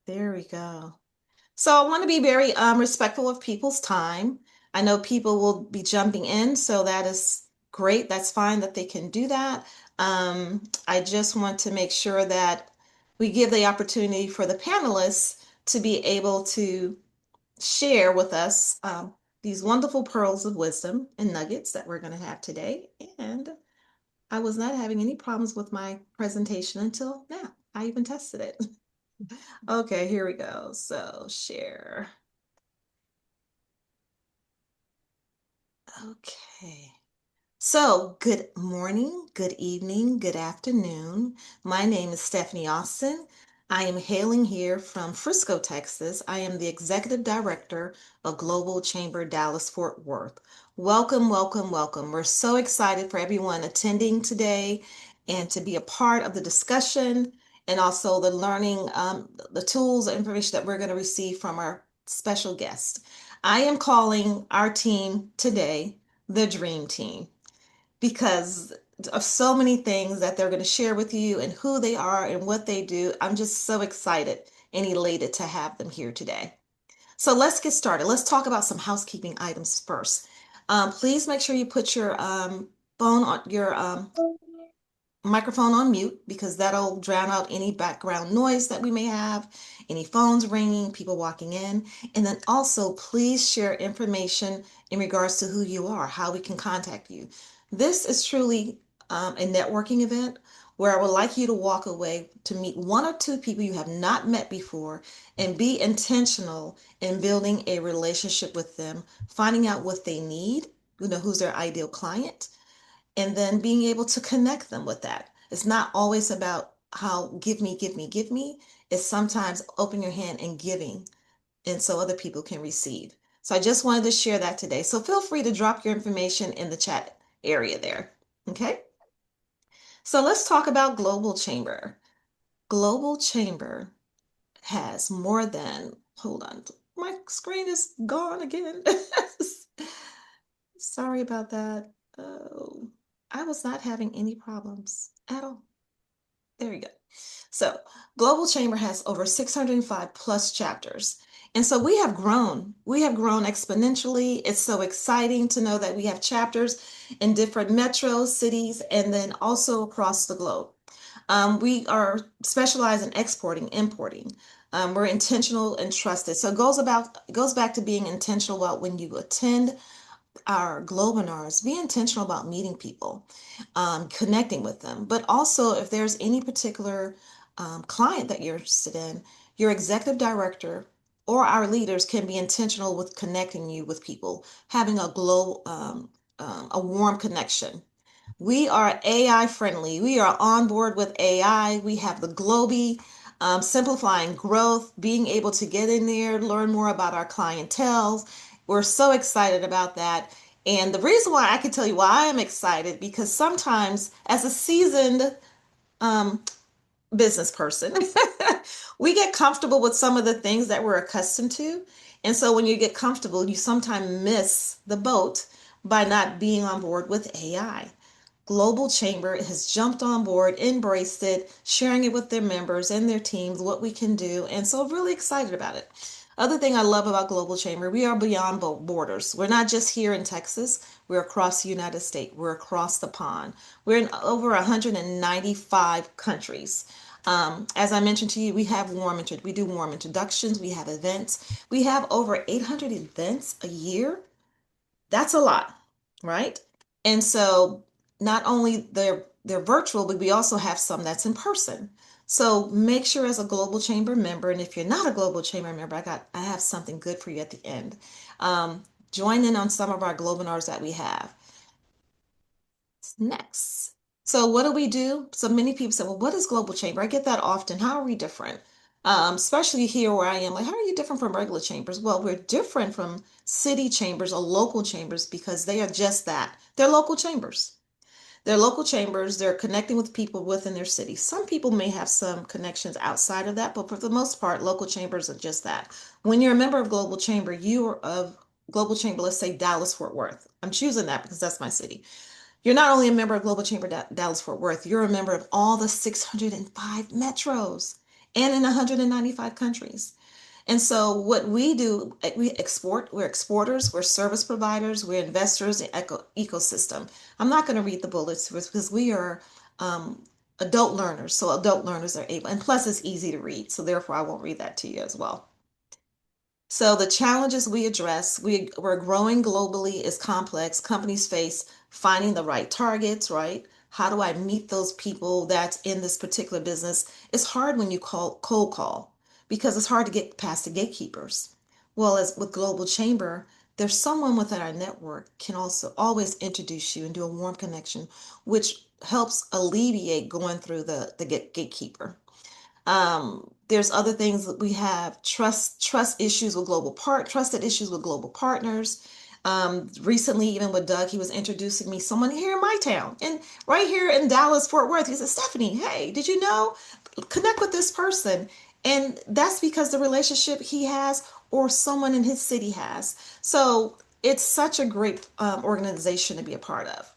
There we go. So I want to be very respectful of people's time. I know people will be jumping in, so that is great. That's fine that they can do that. I just want to make sure that we give the opportunity for the panelists to be able to share with us these wonderful pearls of wisdom and nuggets that we're going to have today. And I was not having any problems with my presentation until now. I even tested it. Okay, here we go. So share. Okay. So, good morning, good evening, good afternoon. My name is Stephanie Austin. I am hailing here from Frisco, Texas. I am the Executive Director of Global Chamber Dallas Fort Worth. Welcome, welcome, welcome. We're so excited for everyone attending today and to be a part of the discussion and also the learning, the tools and information that we're going to receive from our special guest. I am calling our team today the Dream Team because of so many things that they're going to share with you and who they are and what they do. I'm just so excited and elated to have them here today. So let's get started. Let's talk about some housekeeping items first. Please make sure you put your phone on your microphone on mute because that'll drown out any background noise that we may have, any phones ringing, people walking in. And then also, please share information in regards to who you are, how we can contact you. This is truly a networking event where I would like you to walk away to meet one or two people you have not met before and be intentional in building a relationship with them, finding out what they need, who's their ideal client, and then being able to connect them with that. It's not always about how give me, give me, give me. It's sometimes open your hand and giving, and so other people can receive. So I just wanted to share that today. So feel free to drop your information in the chat area there. Okay. So let's talk about Global Chamber. Global Chamber has more than, hold on, my screen is gone again. Sorry about that. Oh, I was not having any problems at all. There you go. So, Global Chamber has over 605 plus chapters. And so we have grown. We have grown exponentially. It's so exciting to know that we have chapters in different metros, cities, and then also across the globe. We are specialized in exporting, importing. We're intentional and trusted. So it goes back to being intentional about when you attend our Globinars, be intentional about meeting people, connecting with them. But also, if there's any particular client that you're interested in, your executive director or our leaders can be intentional with connecting you with people, having a warm connection. We are AI friendly. We are on board with AI. We have the Globy, simplifying growth, being able to get in there, learn more about our clientele. We're so excited about that. And the reason why I can tell you why I am excited, because sometimes as a seasoned um, business person, we get comfortable with some of the things that we're accustomed to. And so when you get comfortable, you sometimes miss the boat by not being on board with AI. Global Chamber has jumped on board, embraced it, sharing it with their members and their teams, what we can do. And so really excited about it. Other thing I love about Global Chamber, we are beyond borders. We're not just here in Texas, we're across the United States, we're across the pond. We're in over 195 countries. As I mentioned to you, we do warm introductions, we have events. We have over 800 events a year. That's a lot, right? And so not only they're virtual, but we also have some that's in person. So make sure as a Global Chamber member, and if you're not a Global Chamber member, I have something good for you at the end. Um, Join in on some of our Globinars that we have. Next. So what do we do? So many people say, well, what is Global Chamber? I get that often. How are we different? Especially here where I am, like, how are you different from regular chambers? Well, we're different from city chambers or local chambers because they are just that. They're local chambers. They're local chambers. They're connecting with people within their city. Some people may have some connections outside of that, but for the most part, local chambers are just that. When you're a member of Global Chamber, you are of Global Chamber, let's say Dallas Fort Worth. I'm choosing that because that's my city. You're not only a member of Global Chamber Dallas Fort Worth, you're a member of all the 605 metros. and in 195 countries. And so what we do, we export, we're exporters, we're service providers, we're investors in ecosystem. I'm not going to read the bullets because we are um, adult learners. So adult learners are able, and plus it's easy to read. So therefore I won't read that to you as well. So the challenges we address, we're growing globally is complex. Companies face finding the right targets, right? How do I meet those people that's in this particular business? It's hard when you call cold call because it's hard to get past the gatekeepers. Well, as with Global Chamber, there's someone within our network can also always introduce you and do a warm connection, which helps alleviate going through the gatekeeper. There's other things that we have trust issues with trusted issues with global partners. Recently, even with Doug, he was introducing me someone here in my town and right here in Dallas, Fort Worth. He said, Stephanie, hey, did you know? Connect with this person. And that's because the relationship he has or someone in his city has. So it's such a great organization to be a part of.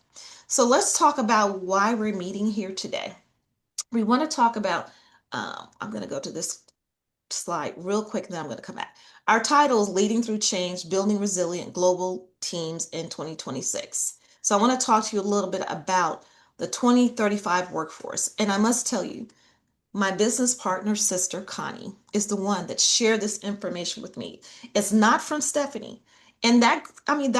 So let's talk about why we're meeting here today. We want to talk about, I'm going to go to this slide real quick, and then I'm going to come back. Our title is Leading Through Change, Building Resilient Global Teams in 2026. So I want to talk to you a little bit about the 2035 workforce. And I must tell you, my business partner's sister, Connie, is the one that shared this information with me. It's not from Stephanie. And that, I mean,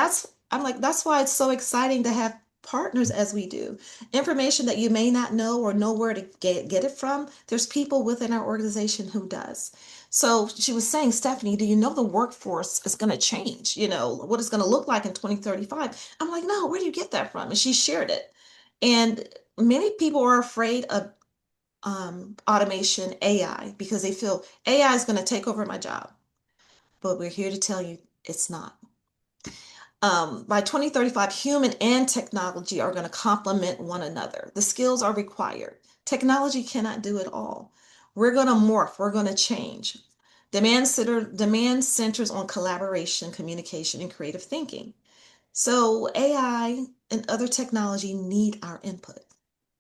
I'm like, that's why it's so exciting to have partners as we do. Information that you may not know or know where to get it from, there's people within our organization who does. So she was saying, Stephanie, do you know the workforce is going to change? You know, what it's going to look like in 2035? I'm like, no, where do you get that from? And she shared it. And many people are afraid of automation, AI, because they feel AI is going to take over my job. But we're here to tell you it's not. By 2035, human and technology are going to complement one another. The skills are required. Technology cannot do it all. We're going to morph, we're going to change. Demand centers on collaboration, communication, and creative thinking. So AI and other technology need our input.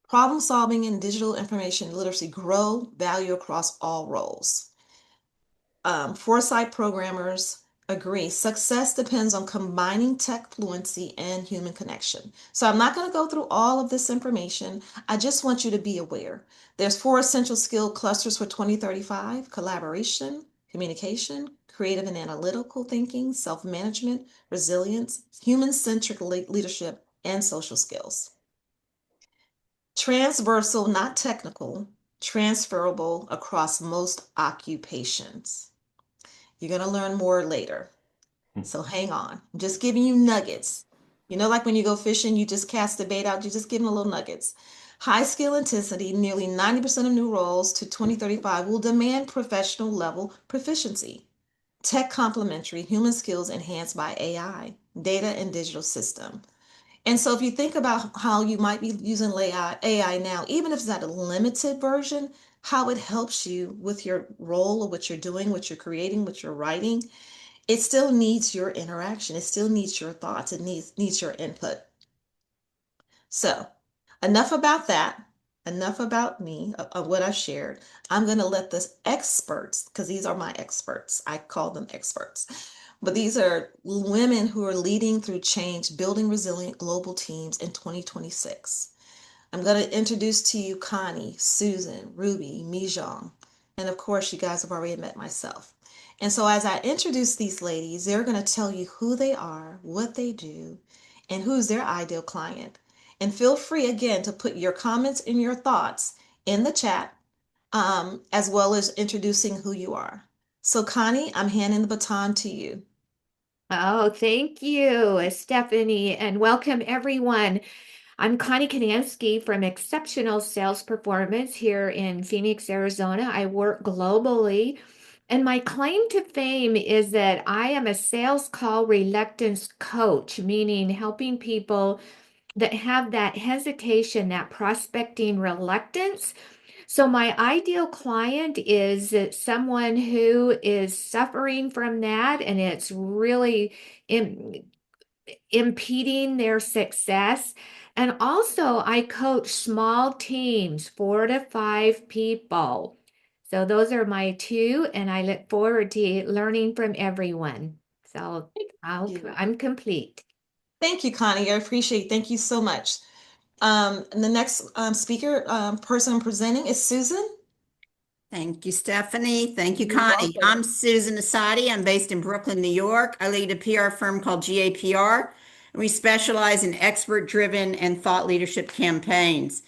Problem solving and digital information literacy grow value across all roles. Foresight programmers agree success depends on combining tech fluency and human connection. So I'm not going to go through all of this information. I just want you to be aware. There's four essential skill clusters for 2035: collaboration, communication, creative and analytical thinking, self-management, resilience, human-centric leadership, and social skills. Transversal, not technical, transferable across most occupations. You're going to learn more later. So hang on. I'm just giving you nuggets. You know, like when you go fishing, you just cast the bait out, you just give them little nuggets. High skill intensity, nearly 90% of new roles to 2035 will demand professional level proficiency. Tech complementary, human skills enhanced by AI, data and digital system. And so if you think about how you might be using AI now, even if it's not a limited version, how it helps you with your role or what you're doing, what you're creating, what you're writing, it still needs your interaction. It still needs your thoughts. It needs your input. So enough about that. Enough about me, of what I've shared. I'm going to let the experts, because these are my experts. I call them experts. But these are women who are leading through change, building resilient global teams in 2026. I'm going to introduce to you Connie, Susan, Ruby, Mijong, and of course, you guys have already met myself. And so, as I introduce these ladies, they're going to tell you who they are, what they do, and who's their ideal client. And feel free again to put your comments and your thoughts in the chat, as well as introducing who you are. So, Connie, I'm handing the baton to you. Oh, thank you, Stephanie, and welcome everyone. I'm Connie Kanansky from Exceptional Sales Performance here in Phoenix, Arizona. I work globally, and my claim to fame is that I am a sales call reluctance coach, meaning helping people that have that hesitation, that prospecting reluctance. So, my ideal client is someone who is suffering from that, and it's really impeding their success. And also, I coach small teams, 4 to 5 people. So those are my two, and I look forward to learning from everyone. So Thank you. I'm complete. Thank you, Connie. I appreciate. Thank you so much. And the next speaker person presenting is Susan. Thank you, Stephanie. Thank you, You're Connie. welcome. I'm Susan Asadi. I'm based in Brooklyn, New York. I lead a PR firm called GAPR, and we specialize in expert-driven and thought leadership campaigns.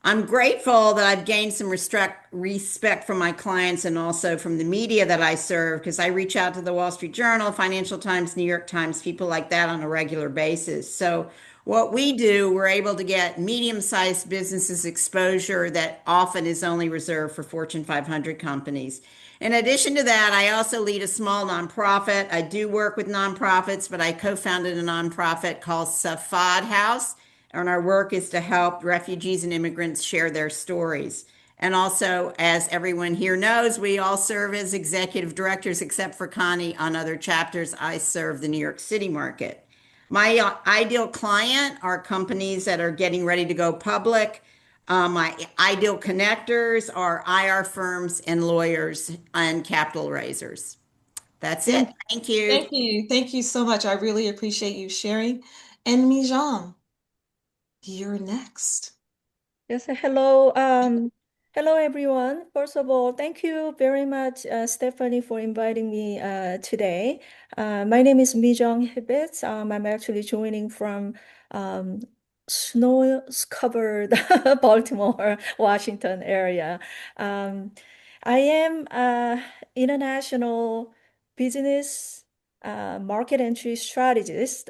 I'm grateful that I've gained some respect from my clients and also from the media that I serve because I reach out to the Wall Street Journal, Financial Times, New York Times, people like that on a regular basis. So, what we do, we're able to get medium sized businesses exposure that often is only reserved for Fortune 500 companies. In addition to that, I also lead a small nonprofit. I do work with nonprofits, but I co founded a nonprofit called Safad House, and our work is to help refugees and immigrants share their stories. And also, as everyone here knows, we all serve as executive directors, except for Connie on other chapters. I serve the New York City market. My ideal client are companies that are getting ready to go public. My ideal connectors are IR firms and lawyers and capital raisers. That's it. Thank, Thank you. thank you. Thank you so much. I really appreciate you sharing. And Mijang, you're next. Yes, hello. Hello everyone. First of all, thank you very much, Stephanie, for inviting me today. My name is Mijong Hibbets. I'm actually joining from um, snow-covered Baltimore, Washington area. Um, I am international business market entry strategist,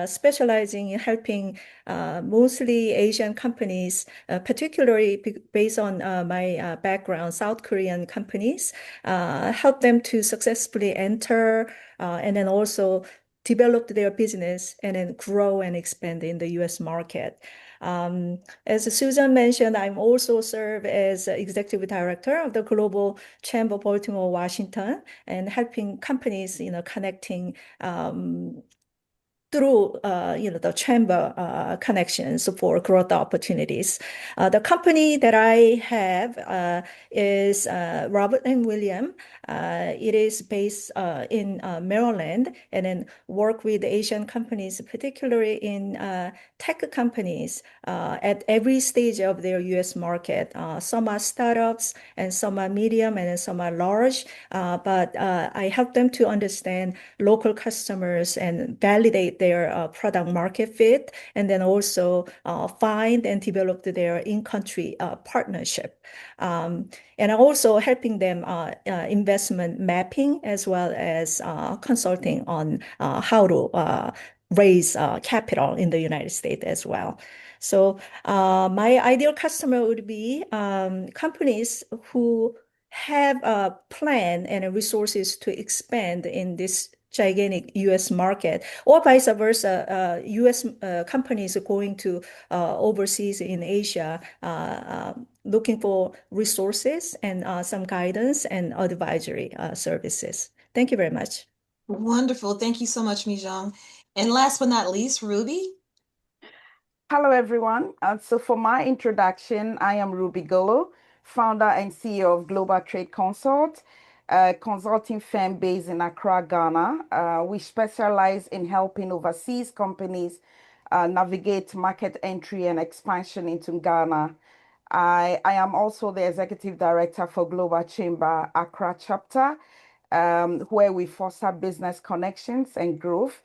specializing in helping mostly Asian companies, particularly based on my background, South Korean companies, help them to successfully enter and then also develop their business and then grow and expand in the US market. Um, as Susan mentioned, I'm also serve as executive director of the Global Chamber of Baltimore, Washington, and helping companies, connecting through the chamber connections for growth opportunities. The company that I have is Robert and William. It is based in Maryland and then work with Asian companies, particularly in tech companies at every stage of their US market. Some are startups and some are medium and some are large, but I help them to understand local customers and validate their product market fit, and then also find and develop their in-country partnership. And also helping them investment mapping as well as consulting on how to raise capital in the United States as well. So my ideal customer would be companies who have a plan and resources to expand in this gigantic US market, or vice versa, US companies are going to overseas in Asia, looking for resources and some guidance and advisory services. Thank you very much. Wonderful. Thank you so much, Mijang. And last but not least, Ruby. Hello, everyone. So for my introduction, I am Ruby Golo, founder and CEO of Global Trade Consult, a consulting firm based in Accra, Ghana. We specialize in helping overseas companies navigate market entry and expansion into Ghana. I am also the executive director for Global Chamber Accra chapter, where we foster business connections and growth.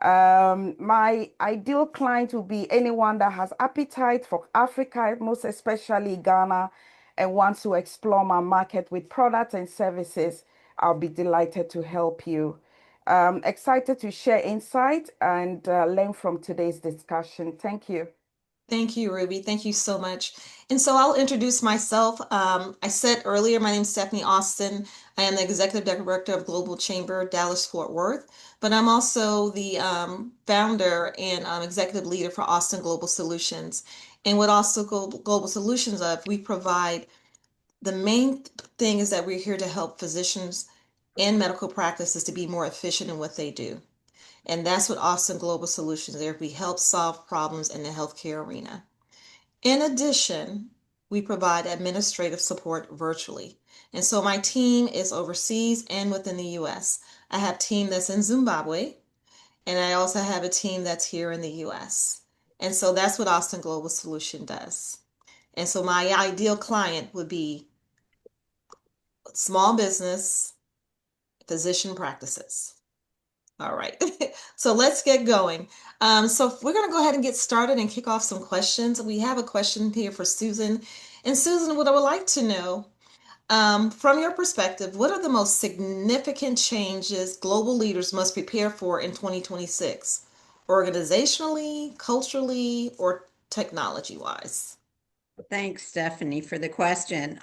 My ideal client will be anyone that has appetite for Africa, most especially Ghana, and wants to explore my market with products and services. I'll be delighted to help you. Excited to share insight and learn from today's discussion. Thank you. Thank you, Ruby. Thank you so much. And so I'll introduce myself. I said earlier, my name is Stephanie Austin. I am the Executive Director of Global Chamber Dallas Fort Worth, but I'm also the founder and executive leader for Austin Global Solutions. And what Austin Global Solutions of, we provide the main thing is that we're here to help physicians and medical practices to be more efficient in what they do. And that's what Austin Global Solutions is there. We help solve problems in the healthcare arena. In addition, we provide administrative support virtually. And so my team is overseas and within the US. I have a team that's in Zimbabwe, and I also have a team that's here in the US. And so that's what Austin Global Solution does. And so my ideal client would be small business, physician practices. All right. So let's get going. So we're going to go ahead and get started and kick off some questions. We have a question here for Susan. And Susan, what I would like to know, from your perspective, what are the most significant changes global leaders must prepare for in 2026, organizationally, culturally, or technology-wise? Thanks, Stephanie, for the question.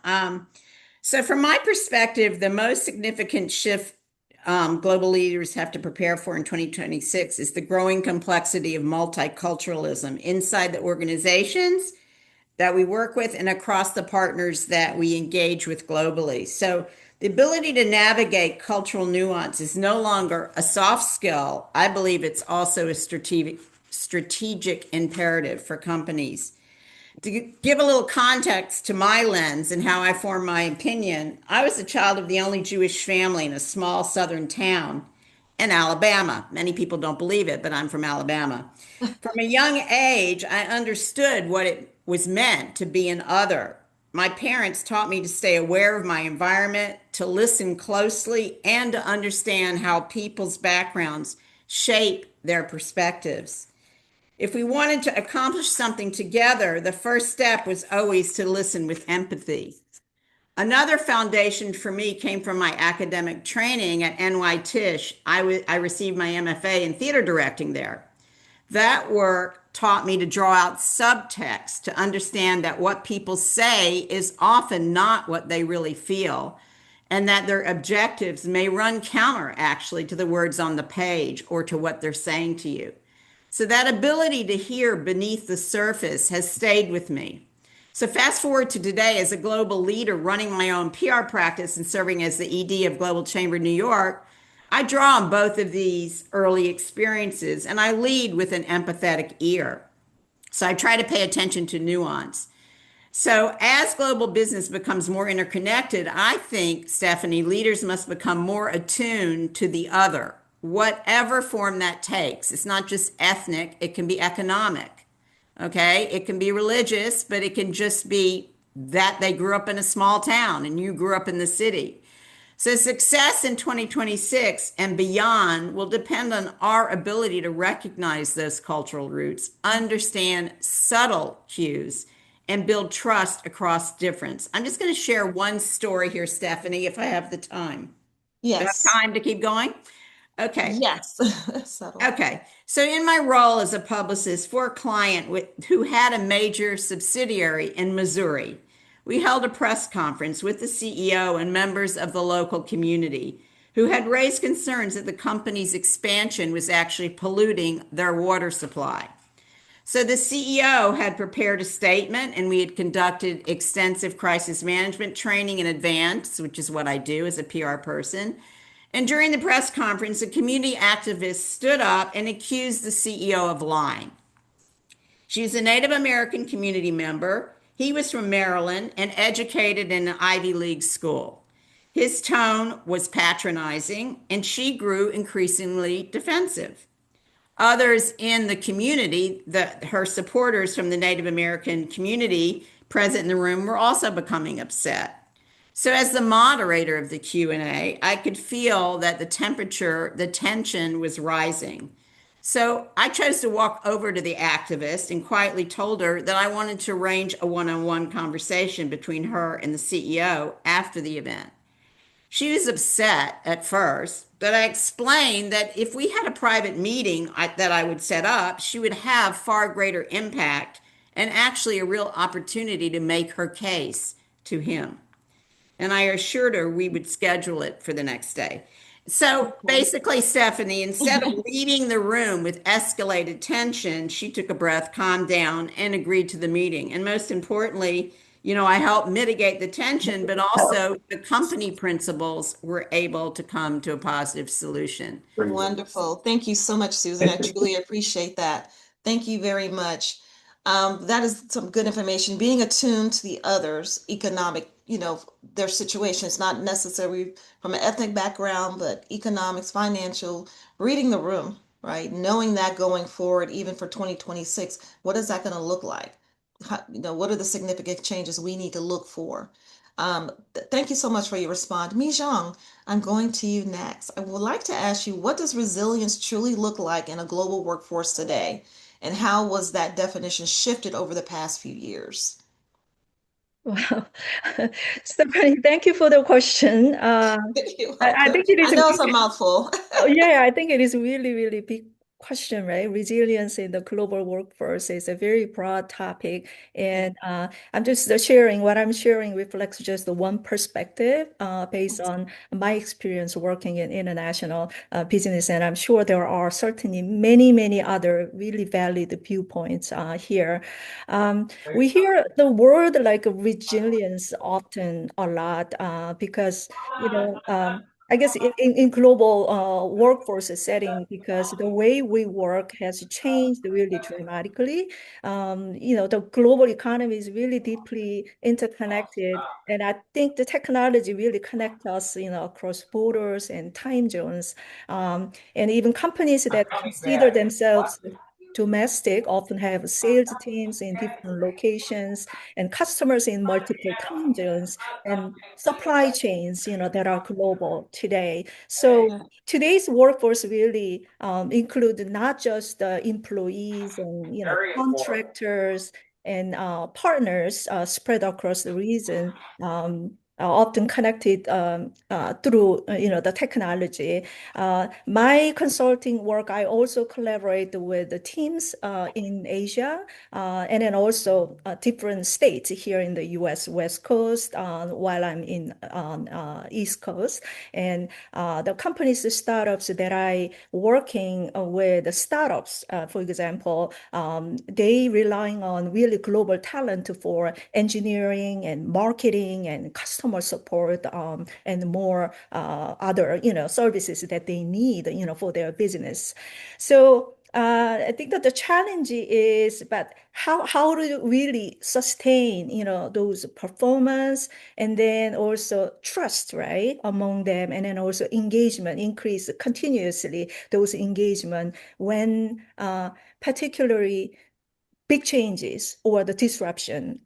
So from my perspective, the most significant shift global leaders have to prepare for in 2026 is the growing complexity of multiculturalism inside the organizations that we work with and across the partners that we engage with globally. So the ability to navigate cultural nuance is no longer a soft skill. I believe it's also a strategic imperative for companies. To give a little context to my lens and how I form my opinion, I was a child of the only Jewish family in a small southern town in Alabama. Many people don't believe it, but I'm from Alabama. From a young age, I understood what it was meant to be an other. My parents taught me to stay aware of my environment, to listen closely, and to understand how people's backgrounds shape their perspectives. If we wanted to accomplish something together, the first step was always to listen with empathy. Another foundation for me came from my academic training at NY Tisch. I received my MFA in theater directing there. That work taught me to draw out subtext to understand that what people say is often not what they really feel, and that their objectives may run counter actually to the words on the page or to what they're saying to you. So that ability to hear beneath the surface has stayed with me. So fast forward to today as a global leader running my own PR practice and serving as the ED of Global Chamber New York, I draw on both of these early experiences and I lead with an empathetic ear. So I try to pay attention to nuance. So as global business becomes more interconnected, I think, Stephanie, leaders must become more attuned to the other, whatever form that takes. It's not just ethnic, it can be economic. Okay, it can be religious, but it can just be that they grew up in a small town and you grew up in the city. So success in 2026 and beyond will depend on our ability to recognize those cultural roots, understand subtle cues, and build trust across difference. I'm just going to share one story here, Stephanie, if I have the time. Do I Yes. have time to keep going? Okay. Yes. Subtle. Okay. So, in my role as a publicist for a client who had a major subsidiary in Missouri, we held a press conference with the CEO and members of the local community who had raised concerns that the company's expansion was actually polluting their water supply. So, the CEO had prepared a statement, and we had conducted extensive crisis management training in advance, which is what I do as a PR person. And during the press conference, a community activist stood up and accused the CEO of lying. She's a Native American community member. He was from Maryland and educated in an Ivy League school. His tone was patronizing, and she grew increasingly defensive. Others in the community, her supporters from the Native American community present in the room, were also becoming upset. So as the moderator of the Q&A, I could feel that the tension was rising. So I chose to walk over to the activist and quietly told her that I wanted to arrange a one-on-one conversation between her and the CEO after the event. She was upset at first, but I explained that if we had a private meeting that I would set up, she would have far greater impact and actually a real opportunity to make her case to him. And I assured her we would schedule it for the next day. So Okay. basically, Stephanie, instead of leaving the room with escalated tension, she took a breath, calmed down, and agreed to the meeting. And most importantly, I helped mitigate the tension, but also the company principals were able to come to a positive solution. Wonderful. Thank you so much, Susan. I truly appreciate that. Thank you very much. That is some good information. Being attuned to the others' economic, their situations, not necessarily from an ethnic background, but economics, financial, reading the room, right? Knowing that going forward, even for 2026, what is that going to look like? What are the significant changes we need to look for? Thank you so much for your response. Mi Zhang, I'm going to you next. I would like to ask you, what does resilience truly look like in a global workforce today? And how was that definition shifted over the past few years? Wow. Stephanie, thank you for the question. You're I welcome. think it I is a know it's a mouthful. Oh, yeah, I think it is really, really big question, right? Resilience in the global workforce is a very broad topic. Yeah. And I'm just sharing what I'm sharing reflects just the one perspective based on my experience working in international business. And I'm sure there are certainly many, many other really valid viewpoints here. We hear the word like resilience often a lot because, you know, I guess in global workforce setting, because the way we work has changed really dramatically. The global economy is really deeply interconnected, and I think the technology really connects us, across borders and time zones. And even companies that consider themselves domestic often have sales teams in different locations and customers in multiple time zones and supply chains, that are global today. So Yeah. today's workforce really include not just employees and contractors and partners spread across the region, often connected through the technology. My consulting work, I also collaborate with the teams in Asia and then also different states here in the U.S. West Coast while I'm in East Coast. And the companies, the startups that I working with, the startups, for example, they relying on really global talent for engineering and marketing and customer support and more other services that they need for their business. So I think that the challenge is, but how do you really sustain, those performance and then also trust, right, among them, and then also engagement, increase continuously those engagement when particularly big changes or the disruption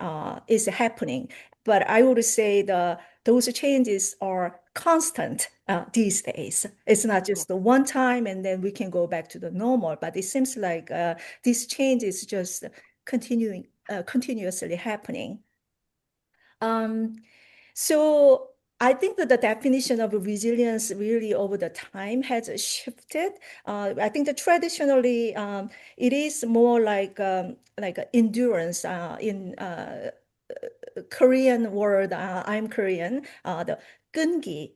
is happening. But I would say those changes are constant these days. It's not just the one time and then we can go back to the normal, but it seems like this change is just continuously happening. Um, so I think that the definition of resilience really over the time has shifted. I think that traditionally it is more like endurance in Korean word. I'm Korean. The gungi.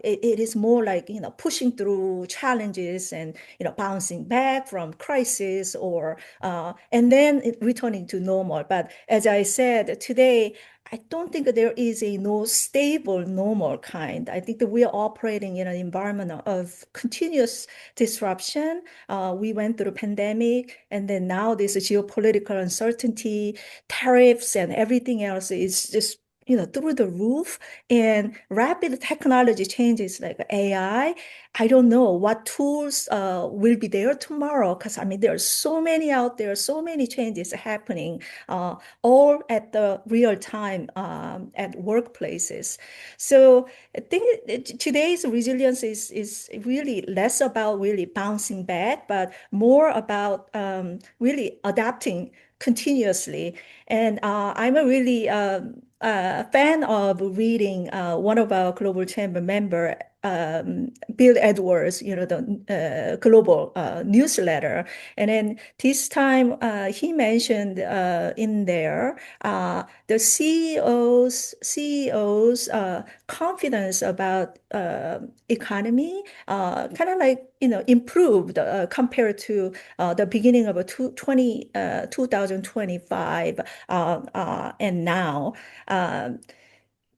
It is more like pushing through challenges and bouncing back from crisis or and then returning to normal. But as I said today, I don't think that there is a no stable normal kind. I think that we are operating in an environment of continuous disruption. We went through a pandemic, and then now this geopolitical uncertainty, tariffs, and everything else is just through the roof. And rapid technology changes like AI. I don't know what tools will be there tomorrow because I mean there are so many out there, so many changes happening. All at the real time at workplaces. So I think today's resilience is really less about really bouncing back, but more about really adapting continuously. And I'm a really fan of reading one of our Global Chamber member, Bill Edwards, the global newsletter. And then this time he mentioned in there the CEOs confidence about economy kind of like improved compared to the beginning of 2025 and now. Um,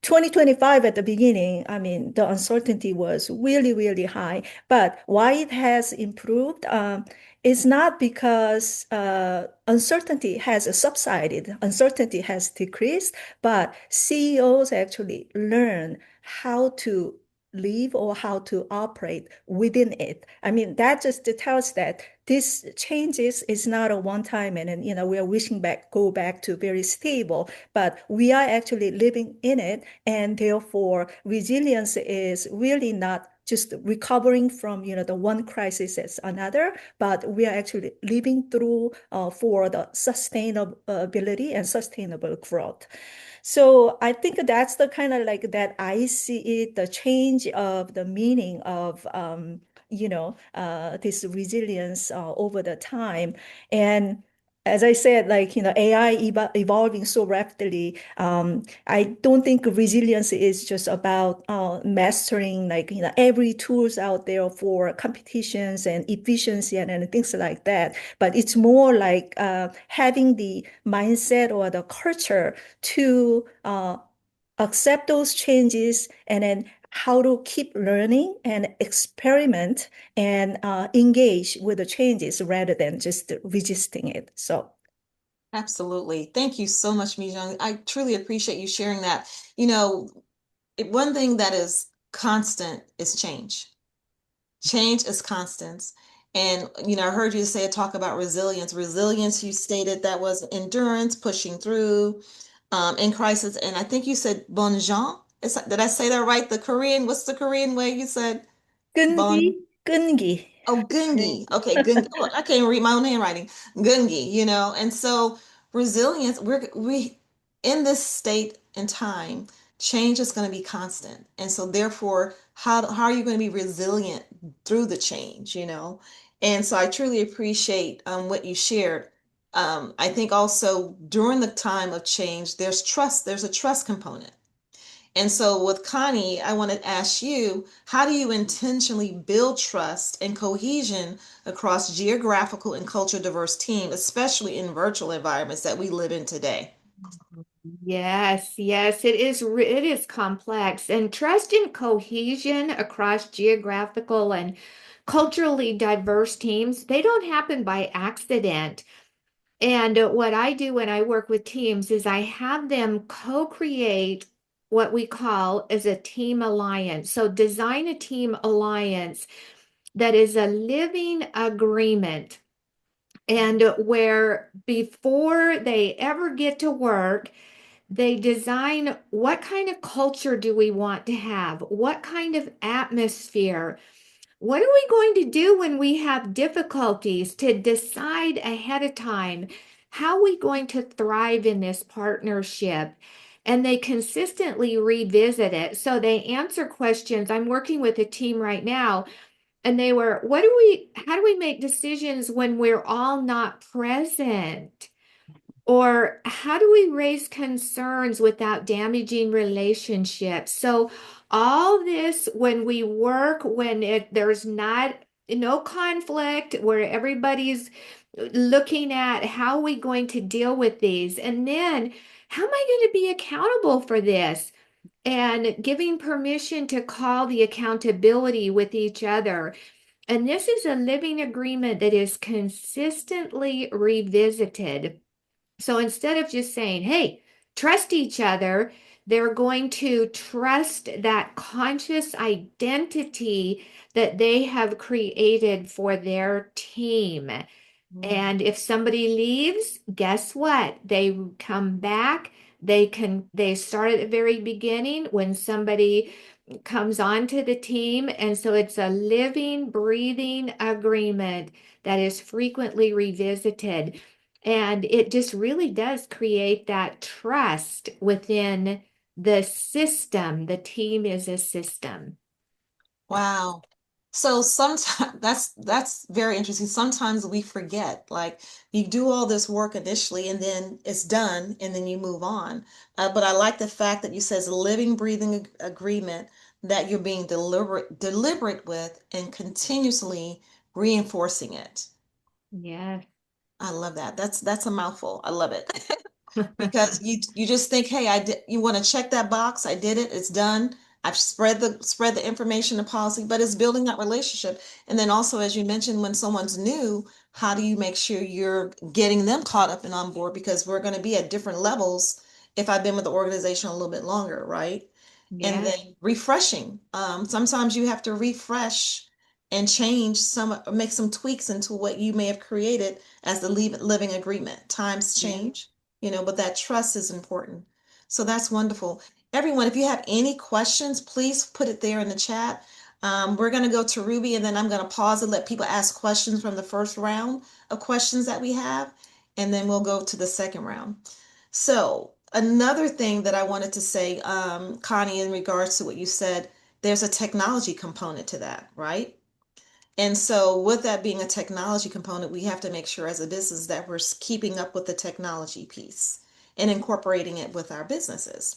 2025 at the beginning, I mean, the uncertainty was really, really high. But why it has improved is not because uncertainty has subsided, uncertainty has decreased, but CEOs actually learn how to live or how to operate within it. I mean, that just tells that this changes is not a one time and then, we are wishing go back to very stable, but we are actually living in it. And therefore, resilience is really not just recovering from, the one crisis as another, but we are actually living through for the sustainability and sustainable growth. So I think that's the kind of like that I see it, the change of the meaning of this resilience over the time. And as I said, like, AI evolving so rapidly, I don't think resilience is just about mastering like, every tools out there for competitions and efficiency and things like that. But it's more like having the mindset or the culture to accept those changes and then how to keep learning and experiment and engage with the changes rather than just resisting it. So, Absolutely. Thank you so much, Mijong. I truly appreciate you sharing that. You know, one thing that is constant is change. Change is constant. And, I heard you say talk about resilience. Resilience, you stated that was endurance, pushing through in crisis. And I think you said bon jean. Did I say that right? The Korean, what's the Korean way you said 끈기, bon? 끈기. Oh, Gungi. Okay, Gungi. Oh, I can't even read my own handwriting. Gungi, and so resilience, we in this state and time, change is going to be constant. And so therefore, how are you going to be resilient through the change, And so I truly appreciate what you shared. I think also during the time of change, there's a trust component. And so with Connie, I want to ask you, how do you intentionally build trust and cohesion across geographical and culture diverse teams, especially in virtual environments that we live in today? Yes, yes, it is complex. And trust and cohesion across geographical and culturally diverse teams, they don't happen by accident. And what I do when I work with teams is I have them co-create what we call as a team alliance. So design a team alliance that is a living agreement and where before they ever get to work, they design what kind of culture do we want to have? What kind of atmosphere? What are we going to do when we have difficulties to decide ahead of time? How are we going to thrive in this partnership? And they consistently revisit it. So they answer questions. I'm working with a team right now, and they were, how do we make decisions when we're all not present? Or how do we raise concerns without damaging relationships? So all this when we work, there's not no conflict, where everybody's looking at how are we going to deal with these? And then how am I going to be accountable for this? And giving permission to call the accountability with each other. And this is a living agreement that is consistently revisited. So instead of just saying, hey, trust each other, they're going to trust that conscious identity that they have created for their team. Mm. And if somebody leaves, guess what? They come back. They start at the very beginning when somebody comes onto the team. And so it's a living, breathing agreement that is frequently revisited. And it just really does create that trust within the system. The team is a system. Wow. So sometimes that's very interesting. Sometimes we forget, like you do all this work initially and then it's done and then you move on. But I like the fact that you says a living, breathing agreement that you're being deliberate with and continuously reinforcing it. Yes. I love that. That's a mouthful. I love it. because you just think, hey, I did, you want to check that box, I did it, it's done. I've spread the information, the policy, but it's building that relationship. And then also, as you mentioned, when someone's new, how do you make sure you're getting them caught up and on board? Because we're going to be at different levels if I've been with the organization a little bit longer, right? And Yeah. then refreshing. Sometimes you have to refresh and change some, make some tweaks into what you may have created as the living agreement. Times Yeah. change, but that trust is important. So that's wonderful. Everyone, if you have any questions, please put it there in the chat. We're going to go to Ruby, and then I'm going to pause and let people ask questions from the first round of questions that we have, and then we'll go to the second round. So, another thing that I wanted to say, Connie, in regards to what you said, there's a technology component to that, right? And so, with that being a technology component, we have to make sure as a business that we're keeping up with the technology piece and incorporating it with our businesses.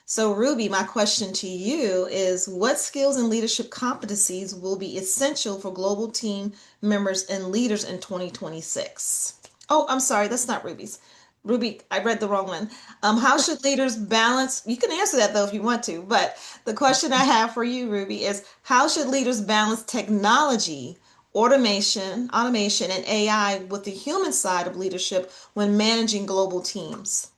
So, Ruby, my question to you is what skills and leadership competencies will be essential for global team members and leaders in 2026? Oh, I'm sorry, that's not Ruby's. Ruby, I read the wrong one. How should leaders balance? You can answer that though if you want to, but the question I have for you, Ruby, is how should leaders balance technology, automation, and AI with the human side of leadership when managing global teams?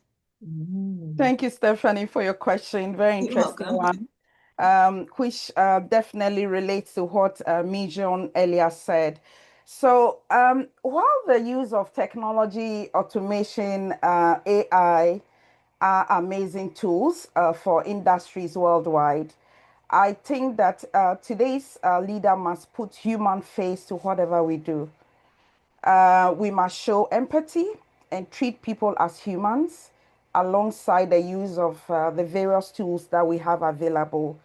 Mm. Thank you, Stephanie, for your question. Very You're interesting welcome. one, which definitely relates to what Mijon earlier said. So, while the use of technology, automation, AI are amazing tools for industries worldwide, I think that today's leader must put human face to whatever we do. We must show empathy and treat people as humans alongside the use of the various tools that we have available.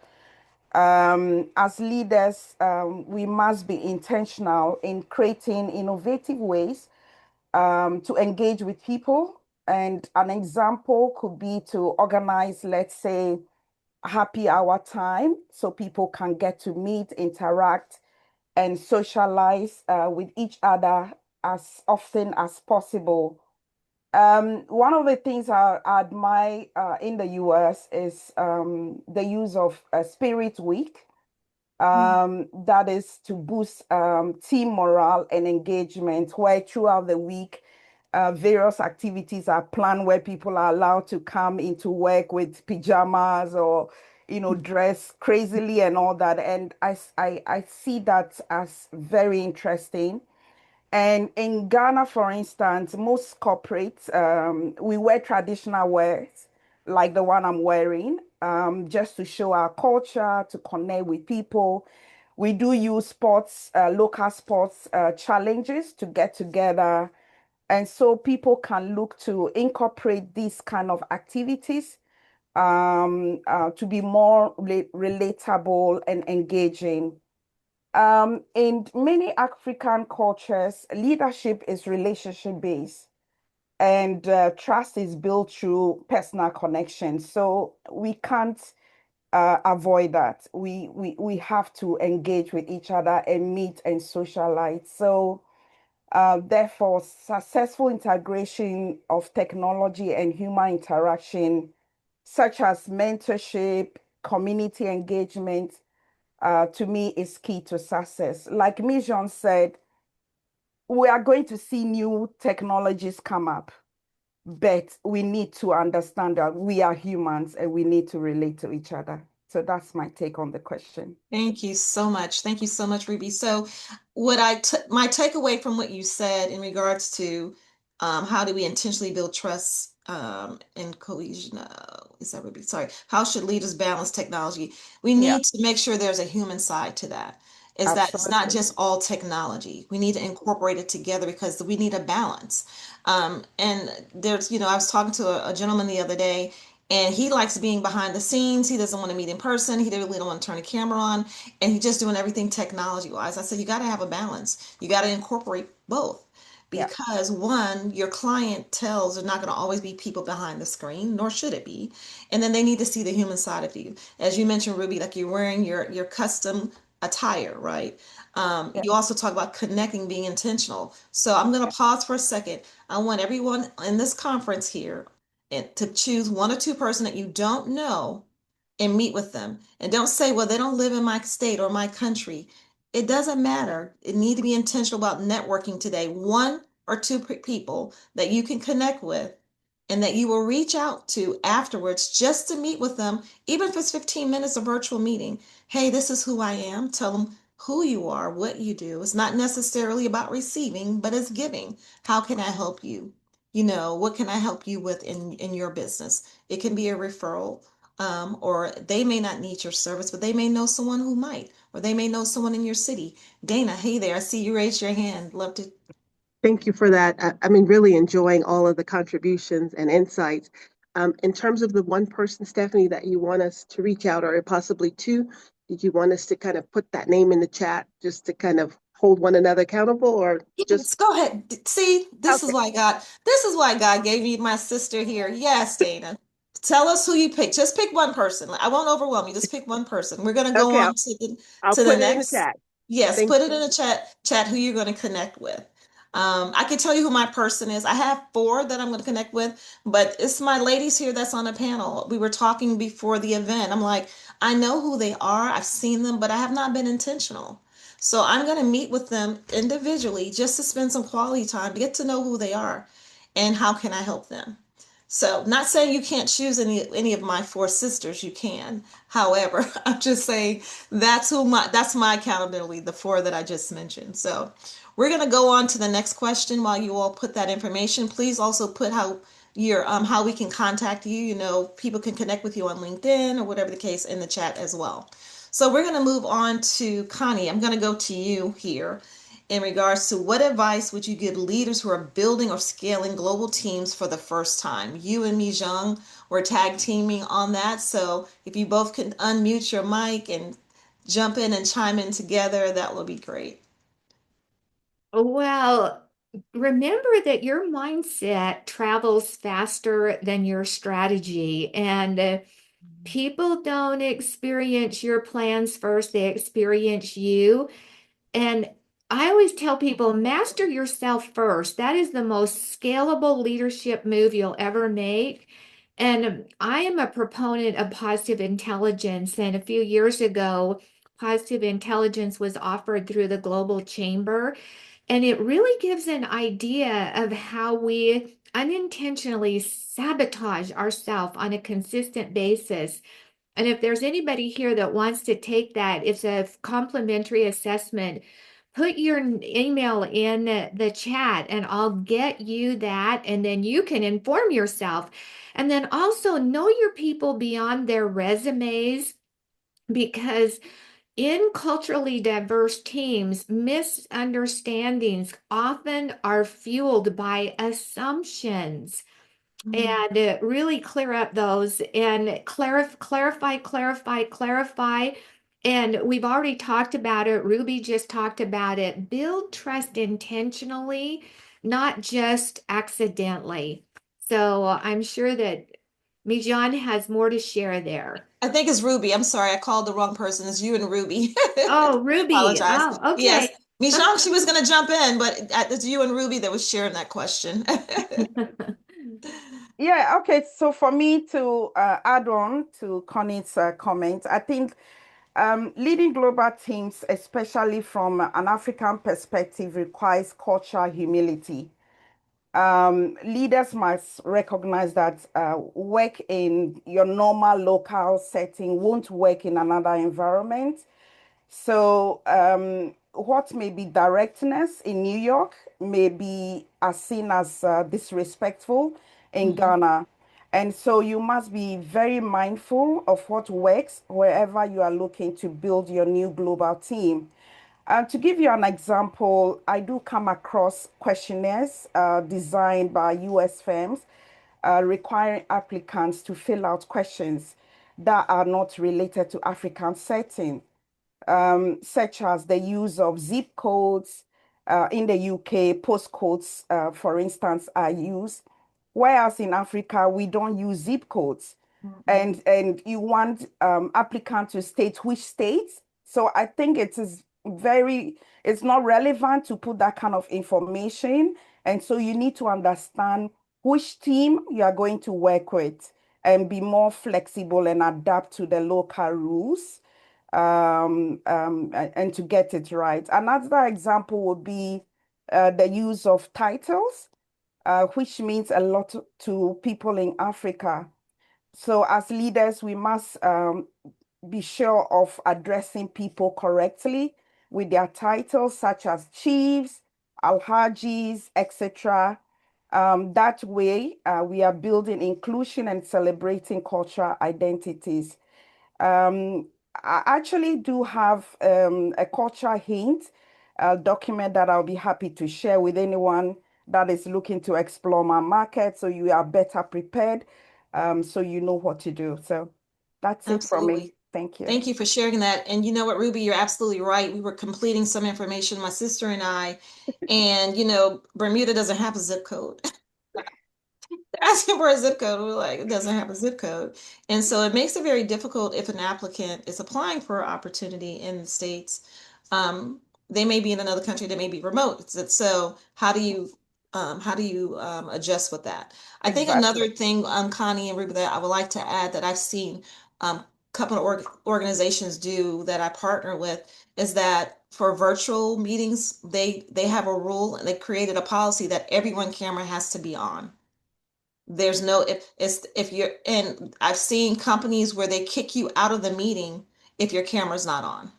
As leaders, we must be intentional in creating innovative ways to engage with people. And an example could be to organize, let's say, happy hour time so people can get to meet, interact, and socialize with each other as often as possible. One of the things I admire in the US is the use of Spirit Week. That is to boost team morale and engagement, where throughout the week, various activities are planned where people are allowed to come into work with pajamas or, dress crazily and all that. And I see that as very interesting. And in Ghana, for instance, most corporates, we wear traditional wears like the one I'm wearing, just to show our culture, to connect with people. We do use sports, local sports challenges to get together. And so people can look to incorporate these kind of activities to be more relatable and engaging. In many African cultures, leadership is relationship based and trust is built through personal connection. So we can't avoid that. We have to engage with each other and meet and socialize. So therefore, successful integration of technology and human interaction, such as mentorship, community engagement, to me is key to success. Like Mijon said, we are going to see new technologies come up, but we need to understand that we are humans and we need to relate to each other. So that's my take on the question. Thank you so much. Thank you so much, Ruby. So, my takeaway from what you said in regards to how do we intentionally build trust and cohesion? Is that Ruby? Sorry. How should leaders balance technology? We Yeah, need to make sure there's a human side to that. Is that it's not absolutely. just all technology. We need to incorporate it together because we need a balance. And I was talking to a gentleman the other day, and he likes being behind the scenes. He doesn't want to meet in person. He really don't want to turn the camera on, and he's just doing everything technology wise. I said, you got to have a balance. You got to incorporate both Yeah, because one, your client tells are not going to always be people behind the screen, nor should it be. And then they need to see the human side of you. As you mentioned, Ruby, like you're wearing your custom attire, right? yeah, You also talk about connecting, being intentional. So I'm going yeah, to pause for a second. I want everyone in this conference here and to choose one or two person that you don't know and meet with them. And don't say, well, they don't live in my state or my country. It doesn't matter. It need to be intentional about networking today. One or two people that you can connect with and that you will reach out to afterwards just to meet with them, even if it's 15 minutes of virtual meeting. Hey, this is who I am. Tell them who you are, what you do. It's not necessarily about receiving, but it's giving. How can I help you? What can I help you with in your business? It can be a referral, or they may not need your service, but they may know someone who might, or they may know someone in your city. Dana, hey there, I see you raise your hand. Love to. Thank you for that. I mean, really enjoying all of the contributions and insights. In terms of the one person, Stephanie, that you want us to reach out, or possibly two, did you want us to kind of put that name in the chat just to kind of hold one another accountable, or just Yes, go ahead. See, okay? this is why God gave me my sister here. Yes, Dana. Tell us who you pick. Just pick one person. I won't overwhelm you. Just pick one person. We're gonna go Okay, on I'll to the put it in the next. chat. Yes, Thank put it you. in the chat who you're going to connect with. I can tell you who my person is. I have four that I'm going to connect with, but it's my ladies here that's on the panel. We were talking before the event. I'm like, I know who they are. I've seen them, but I have not been intentional. So I'm going to meet with them individually just to spend some quality time to get to know who they are and how can I help them. So, not saying you can't choose any of my four sisters, you can. However, I'm just saying that's my accountability, the four that I just mentioned. So, we're going to go on to the next question while you all put that information. Please also put how we can contact you. People can connect with you on LinkedIn or whatever the case in the chat as well. So, we're going to move on to Connie. I'm going to go to you here in regards to what advice would you give leaders who are building or scaling global teams for the first time? You and Mi Zhang were tag teaming on that. So if you both can unmute your mic and jump in and chime in together, that would be great. Well, remember that your mindset travels faster than your strategy, and people don't experience your plans first, they experience you. And I always tell people, master yourself first. That is the most scalable leadership move you'll ever make. And I am a proponent of positive intelligence. And a few years ago, positive intelligence was offered through the Global Chamber. And it really gives an idea of how we unintentionally sabotage ourselves on a consistent basis. And if there's anybody here that wants to take that, it's a complimentary assessment. Put your email in the chat and I'll get you that. And then you can inform yourself. And then also know your people beyond their resumes, because in culturally diverse teams, misunderstandings often are fueled by assumptions. And really clear up those and clarify. And we've already talked about it. Ruby just talked about it. Build trust intentionally, not just accidentally. So I'm sure that Mijan has more to share there. I think it's Ruby. I'm sorry, I called the wrong person. It's you and Ruby. Oh, I Ruby. apologize. Oh, Yes, okay. Michelle, she was going to jump in, but it's you and Ruby that was sharing that question. Yeah, okay. So for me to add on to Connie's comment, I think leading global teams, especially from an African perspective, requires cultural humility. Leaders must recognize that work in your normal local setting won't work in another environment. So, what may be directness in New York may be as seen as disrespectful in Mhm. Ghana. And so you must be very mindful of what works wherever you are looking to build your new global team. To give you an example, I do come across questionnaires designed by US firms requiring applicants to fill out questions that are not related to African setting, such as the use of zip codes. In the UK, postcodes, for instance, are used, whereas in Africa, we don't use zip codes. Mhm. And you want applicant to state which states. So I think it's not relevant to put that kind of information. And so you need to understand which team you are going to work with, and be more flexible and adapt to the local rules, and to get it right. Another example would be the use of titles, which means a lot to people in Africa. So as leaders, we must be sure of addressing people correctly with their titles, such as chiefs, alhajis, etc. That way, we are building inclusion and celebrating cultural identities. Um, I actually do have a cultural hint document that I'll be happy to share with anyone that is looking to explore my market, so you are better prepared, so you know what to do. So that's it from me. Absolutely. Thank you. Thank you for sharing that. And you know what, Ruby, you're absolutely right. We were completing some information, my sister and I, and Bermuda doesn't have a zip code. Asking for a zip code. We're like, it doesn't have a zip code. And so it makes it very difficult if an applicant is applying for an opportunity in the States. They may be in another country, they may be remote. So how do you adjust with that? I think Exactly. another thing, Connie and Ruby, that I would like to add that I've seen a couple of organizations do that I partner with is that for virtual meetings, they have a rule and they created a policy that everyone camera has to be on. There's no if you're and I've seen companies where they kick you out of the meeting if your camera's not on.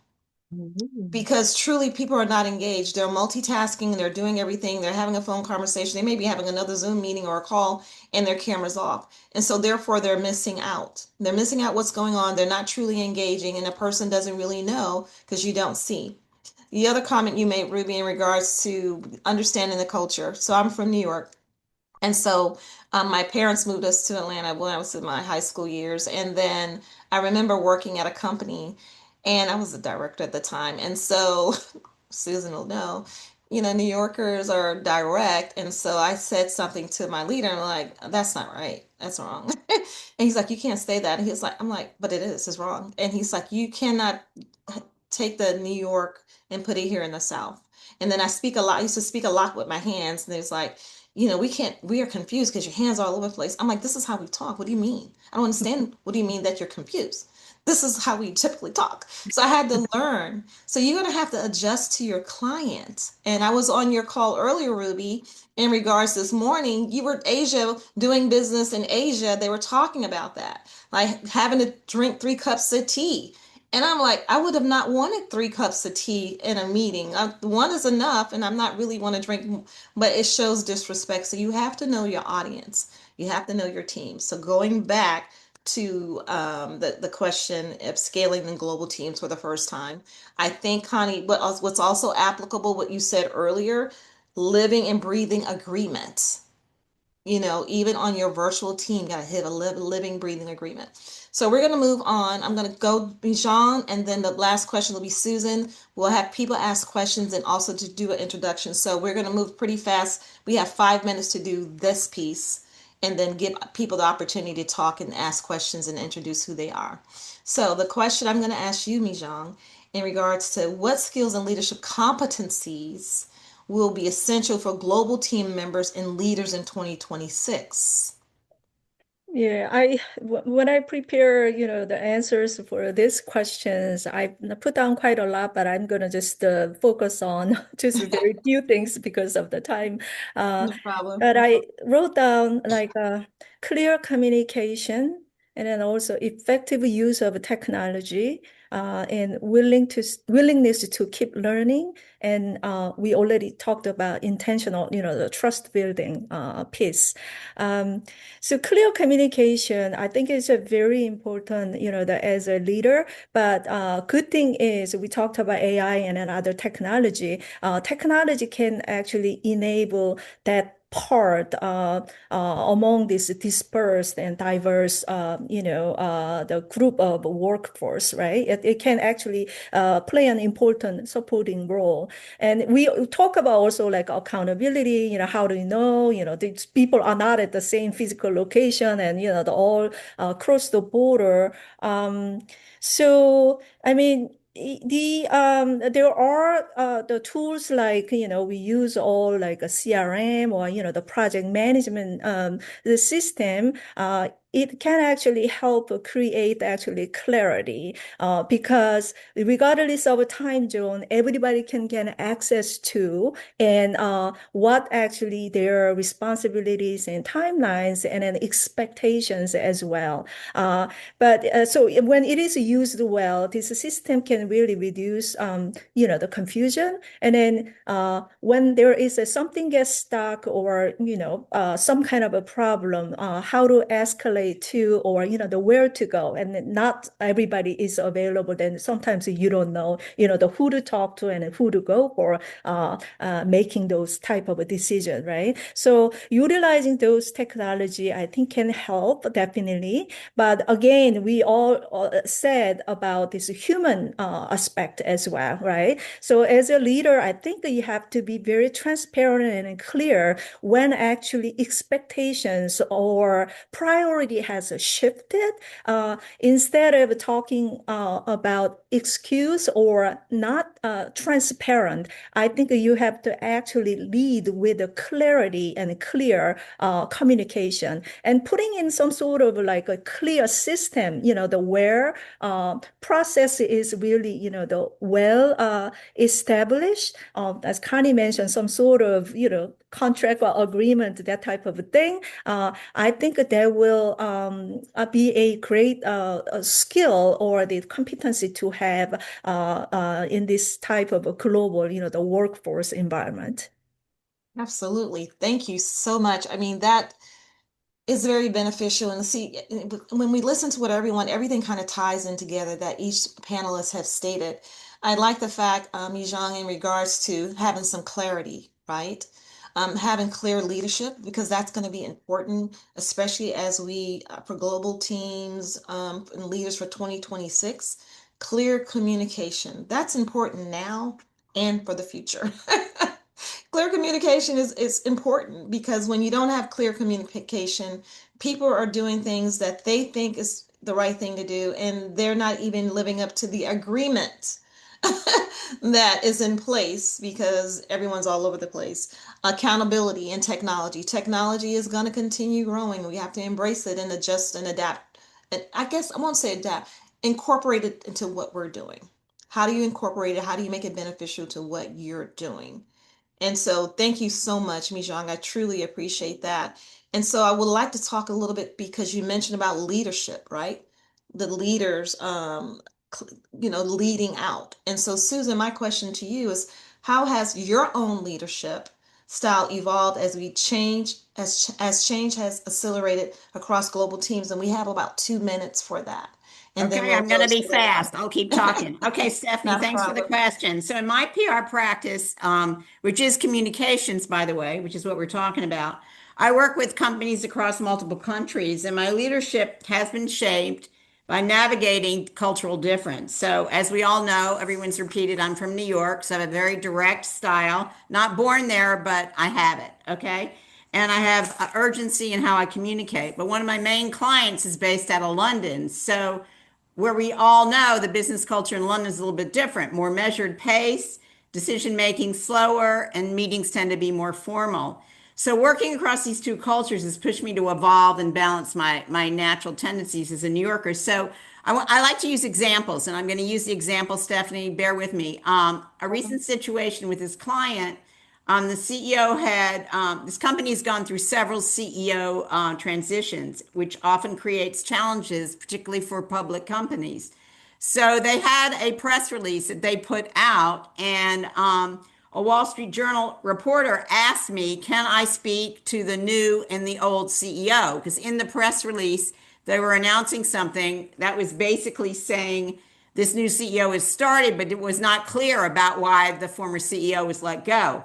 Mhm. Because truly people are not engaged. They're multitasking, they're doing everything, they're having a phone conversation, they may be having another Zoom meeting or a call and their camera's off. And so therefore they're missing out. They're missing out what's going on. They're not truly engaging and a person doesn't really know because you don't see. The other comment you made, Ruby, in regards to understanding the culture. So I'm from New York. And so my parents moved us to Atlanta when I was in my high school years. And then I remember working at a company and I was a director at the time. And so Susan will know, New Yorkers are direct. And so I said something to my leader and I'm like, that's not right. That's wrong. And he's like, you can't say that. And he's like, I'm like, but it is, it's wrong. And he's like, you cannot take the New York and put it here in the South. And then I speak a lot. I used to speak a lot with my hands. And there's like, we are confused because your hands are all over the place. I'm like, this is how we talk. What do you mean? I don't understand. What do you mean that you're confused? This is how we typically talk. So I had to learn. So you're going to have to adjust to your client. And I was on your call earlier, Ruby, in regards this morning. You were Asia doing business in Asia. They were talking about that, like having to drink 3 cups of tea. And I'm like, I would have not wanted 3 cups of tea in a meeting. One is enough, and I'm not really want to drink, but it shows disrespect. So you have to know your audience. You have to know your team. So going back to the question of scaling the global teams for the first time, I think, Connie, what's also applicable, what you said earlier, living and breathing agreement. Even on your virtual team, got to hit a living, breathing agreement. So we're going to move on. I'm going to go Bijan, and then the last question will be Susan. We'll have people ask questions and also to do an introduction. So we're going to move pretty fast. We have 5 minutes to do this piece and then give people the opportunity to talk and ask questions and introduce who they are. So the question I'm going to ask you, Mijong, in regards to what skills and leadership competencies will be essential for global team members and leaders in 2026. Yeah, when I prepare, the answers for these questions, I put down quite a lot, but I'm gonna just focus on just very few things because of the time. Uh, No problem. but I wrote down like clear communication and then also effective use of technology and willingness to keep learning. And we already talked about intentional, the trust building piece. Um, so clear communication, I think is a very important, that as a leader. But good thing is we talked about AI and another technology. Technology can actually enable that part among this dispersed and diverse, the group of workforce, right? It can actually play an important supporting role. And we talk about also like accountability, how do you know, these people are not at the same physical location and, the all across the border. So, I mean, there are the tools like we use all like a CRM or the project management the system. It can actually help create actually clarity because regardless of a time zone, everybody can get access to and what actually their responsibilities and timelines and then expectations as well. But so when it is used well, this system can really reduce, the confusion. And then when there is something gets stuck or, some kind of a problem, how to escalate to or, the where to go. And not everybody is available. Then sometimes you don't know, the who to talk to and who to go for making those type of a decision, right? So utilizing those technology, I think can help definitely. But again, we all said about this human aspect as well, right? So as a leader, I think that you have to be very transparent and clear when actually expectations or priority has shifted. Instead of talking about excuse or not transparent, I think you have to actually lead with a clarity and clear communication and putting in some sort of like a clear system, the where process is really, the well established. As Connie mentioned, some sort of, contract or agreement, that type of thing. I think that will be a great skill or the competency to have in this type of a global, the workforce environment. Absolutely. Thank you so much. I mean, that is very beneficial. And see, when we listen to what everything kind of ties in together that each panelist have stated. I like the fact, Yijang, in regards to having some clarity, right? Having clear leadership, because that's going to be important, especially as we, for global teams, and leaders for 2026. Clear communication. That's important now and for the future. Clear communication is important because when you don't have clear communication, people are doing things that they think is the right thing to do, and they're not even living up to the agreement that is in place because everyone's all over the place. Accountability and technology. Technology is going to continue growing. We have to embrace it and adjust and adapt. And I guess I won't say adapt, incorporate it into what we're doing. How do you incorporate it? How do you make it beneficial to what you're doing? And so thank you so much, Mijong. I truly appreciate that. And so I would like to talk a little bit because you mentioned about leadership, right? The leaders, leading out. And so, Susan, my question to you is, how has your own leadership style evolved as we change, as change has accelerated across global teams? And we have about 2 minutes for that. And then Okay, we'll I'm going go to be to fast. I'll keep talking. Okay, Stephanie, not a thanks for the problem. question. So, in my PR practice, which is communications, by the way, which is what we're talking about, I work with companies across multiple countries, and my leadership has been shaped by navigating cultural difference. So, as we all know, everyone's repeated, I'm from New York, so I have a very direct style. Not born there, but I have it. Okay. And I have urgency in how I communicate. But one of my main clients is based out of London. So, where we all know the business culture in London is a little bit different, more measured pace, decision making slower, and meetings tend to be more formal. So working across these two cultures has pushed me to evolve and balance my natural tendencies as a New Yorker. So I like to use examples, and I'm going to use the example, Stephanie, bear with me. A recent situation with this client, the CEO had, this company has gone through several CEO transitions, which often creates challenges, particularly for public companies. So they had a press release that they put out, and a Wall Street Journal reporter asked me, can I speak to the new and the old CEO? Because in the press release, they were announcing something that was basically saying this new CEO has started, but it was not clear about why the former CEO was let go.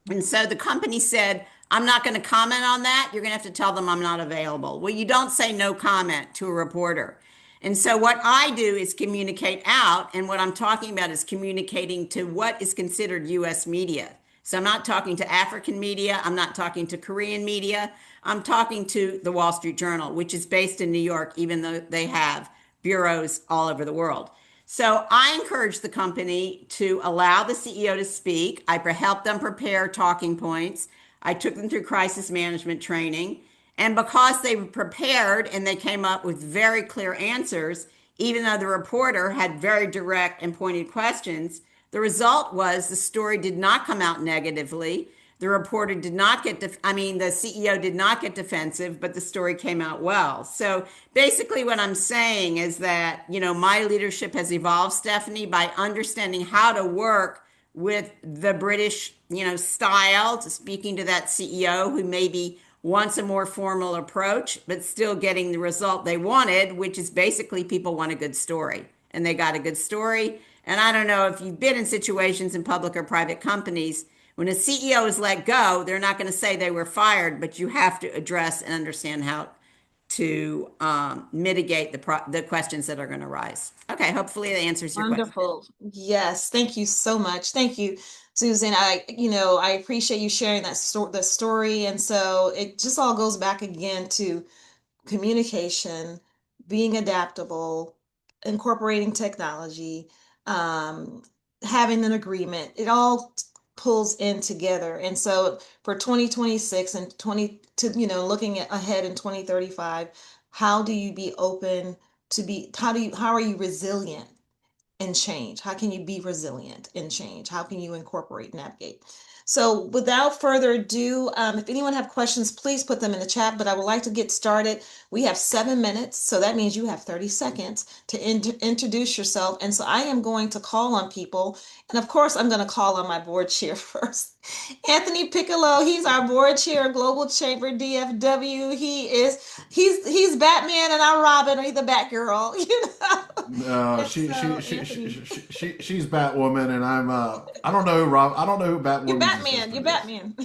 And so the company said, I'm not going to comment on that. You're going to have to tell them I'm not available. Well, you don't say no comment to a reporter. And so what I do is communicate out. And what I'm talking about is communicating to what is considered US media. So I'm not talking to African media. I'm not talking to Korean media. I'm talking to the Wall Street Journal, which is based in New York, even though they have bureaus all over the world. So I encouraged the company to allow the CEO to speak. I helped them prepare talking points. I took them through crisis management training. And because they were prepared and they came up with very clear answers, even though the reporter had very direct and pointed questions, the result was the story did not come out negatively. The reporter did not get, the CEO did not get defensive, but the story came out well. So basically, what I'm saying is that, my leadership has evolved, Stephanie, by understanding how to work with the British, style, to speaking to that CEO who maybe wants a more formal approach, but still getting the result they wanted, which is basically people want a good story. And they got a good story. And I don't know if you've been in situations in public or private companies. When a CEO is let go, they're not going to say they were fired, but you have to address and understand how to mitigate the questions that are going to rise. Okay, hopefully that answers your question. Wonderful. Yes, thank you so much. Thank you, Susan. I appreciate you sharing the story. And so it just all goes back again to communication, being adaptable, incorporating technology, um, having an agreement. It all pulls in together. And so for 2026 and 20 to, looking ahead in 2035, how do you be open to be, how are you resilient in change? How can you be resilient in change? How can you incorporate, navigate? So without further ado, if anyone have questions, please put them in the chat, but I would like to get started. We have 7 minutes, so that means you have 30 seconds to introduce yourself. And so I am going to call on people. And of course, I'm going to call on my board chair first. Anthony Piccolo, he's our board chair of Global Chamber DFW. He's Batman and I'm Robin, or he's the Batgirl, No, And so Anthony, she's Batwoman, and I don't know who I don't know who you're Batwoman's Batman. You're assistant is. Batman.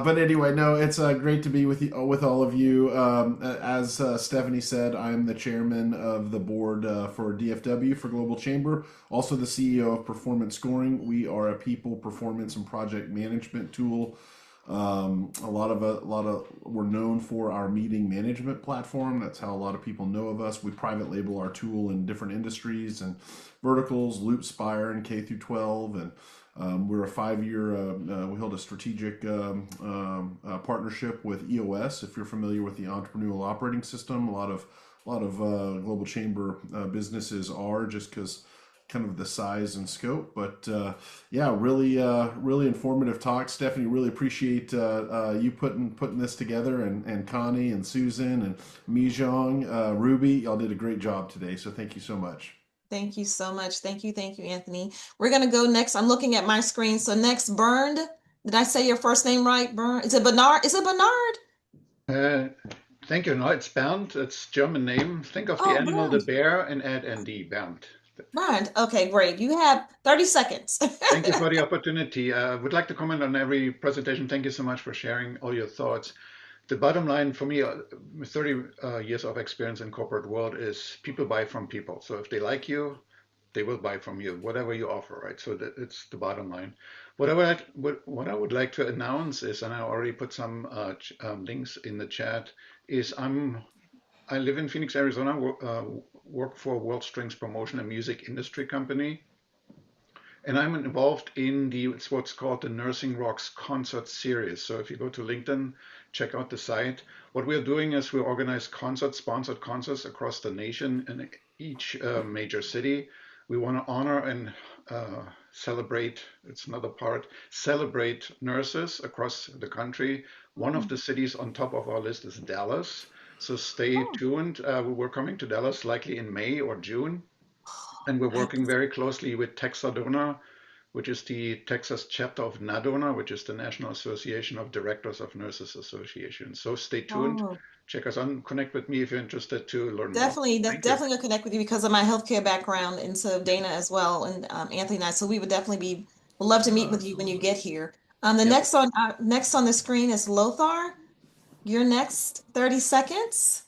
But anyway, no, it's great to be with you, with all of you. As Stephanie said, I'm the chairman of the board for DFW for Global Chamber, also the CEO of Performance Scoring. We are a people, performance, and project management tool. We're known for our meeting management platform. That's how a lot of people know of us. We private label our tool in different industries and verticals, Loop, Spire, and K through 12, and we're a 5-year. We held a strategic partnership with EOS. If you're familiar with the entrepreneurial operating system, a lot of global chamber businesses are, just because kind of the size and scope. But yeah, really informative talk, Stephanie. Really appreciate you putting this together, and Connie and Susan and Mijong, Ruby. Y'all did a great job today. So thank you so much. Thank you so much. Thank you, Anthony. We're gonna go next. I'm looking at my screen. So next, Bernd. Did I say your first name right? Bernd. Is it Bernard? Is it Bernard? Uh, Thank you. No, it's Bernd. It's German name. Think of the Oh, animal, the Bernd. bear, and add ND, Bernd. Bernd. Okay, great. You have 30 seconds. Thank you for the opportunity. I would like to comment on every presentation. Thank you so much for sharing all your thoughts. The bottom line for me, with 30 years of experience in corporate world, is people buy from people. So if they like you, they will buy from you, whatever you offer, right? So that it's the bottom line. What I would like to announce is, and I already put some links in the chat, is I live in Phoenix, Arizona, work for World Strings Promotion, a music industry company. And I'm involved in it's what's called the Nursing Rocks concert series. So if you go to LinkedIn, check out the site. What we're doing is we organize concerts, sponsored concerts across the nation in each major city. We want to honor and celebrate, it's another part, celebrate nurses across the country. One of the cities on top of our list is Dallas. So stay Oh, tuned. We're coming to Dallas likely in May or June. And we're I, working very closely with Texadona, which is the Texas chapter of NADONA, which is the National Association of Directors of Nurses Association. So stay tuned, oh, check us on, connect with me if you're interested to learn more. definitely, Thank you. definitely gonna connect with you because of my healthcare background, and so Dana as well, and Anthony and I. So we would definitely would love to meet with you when you get here. The Yep. next on the screen is Lothar. Your next 30 seconds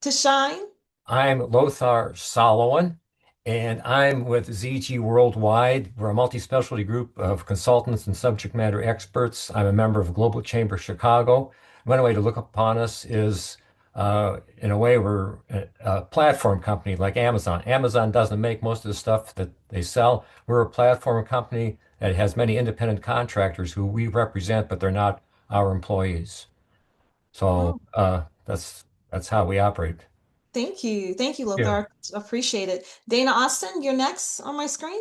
to shine. I'm Lothar Solomon, and I'm with ZG Worldwide. We're a multi-specialty group of consultants and subject matter experts. I'm a member of Global Chamber Chicago. One way to look upon us is In a way, we're a platform company like Amazon. Amazon doesn't make most of the stuff that they sell. We're a platform company that has many independent contractors who we represent, but they're not our employees. So Oh, that's how we operate. thank you. Thank you, Yeah. Lothar. Appreciate it. Dana Austin, you're next on my screen.